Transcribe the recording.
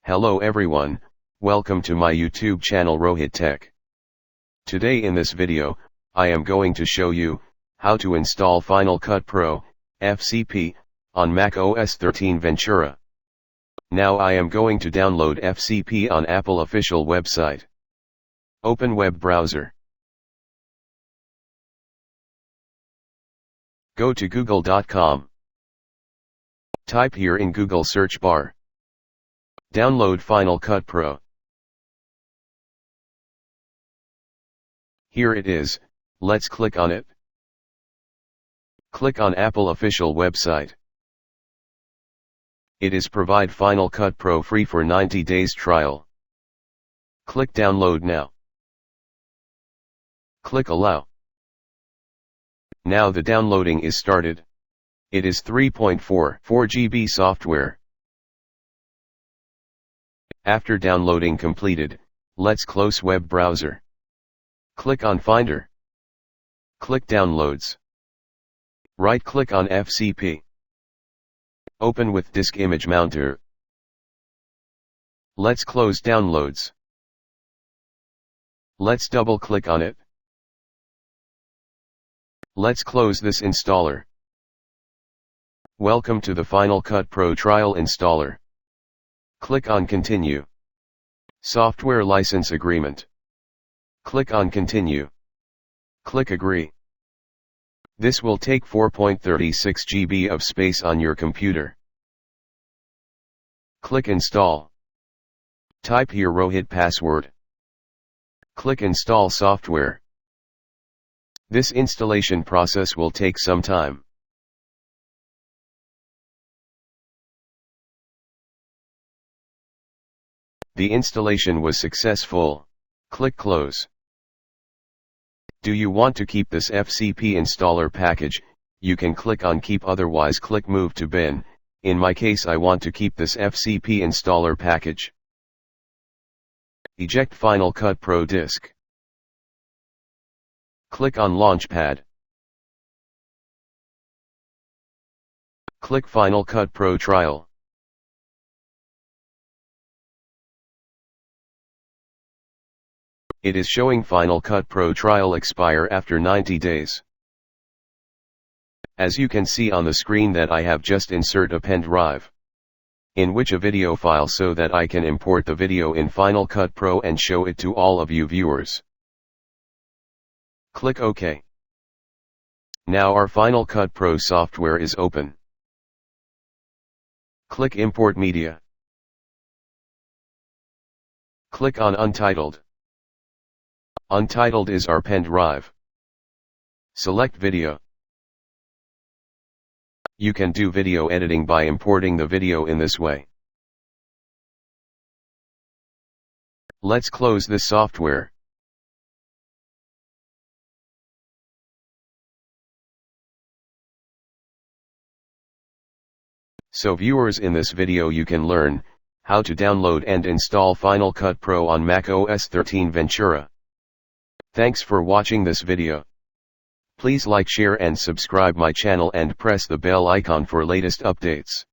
Hello everyone, welcome to my YouTube channel ROHIT Tech. Today in this video, I am going to show you how to install Final Cut Pro, FCP, on macOS 13 Ventura. Now I am going to download FCP on Apple official website. Open web browser. Go to google.com. Type here in Google search bar. Download Final Cut Pro. Here it is, let's click on it. Click on Apple official website. It is provide Final Cut Pro free for 90 days trial. Click download now. Click allow. Now the downloading is started. It is 3.44 GB software. After downloading completed, let's close web browser. Click on Finder. Click Downloads. Right-click on FCP. Open with Disk Image Mounter. Let's close Downloads. Let's double-click on it. Let's close this installer. Welcome to the Final Cut Pro Trial Installer. Click on Continue. Software License Agreement. Click on Continue. Click Agree. This will take 4.36 GB of space on your computer. Click Install. Type here ROHIT password. Click Install Software. This installation process will take some time. The installation was successful. Click Close. Do you want to keep this FCP installer package? You can click on Keep, otherwise click Move to Bin. In my case I want to keep this FCP installer package. Eject Final Cut Pro disk. Click on Launchpad. Click Final Cut Pro Trial. It is showing Final Cut Pro trial expire after 90 days. As you can see on the screen that I have just insert a pen drive in which a video file so that I can import the video in Final Cut Pro and show it to all of you viewers. Click OK. Now our Final Cut Pro software is open. Click Import Media. Click on Untitled. Untitled is our pen drive. Select Video. You can do video editing by importing the video in this way. Let's close this software. So viewers, in this video you can learn how to download and install Final Cut Pro on macOS 13 Ventura. Thanks for watching this video. Please like, share and subscribe my channel and press the bell icon for latest updates.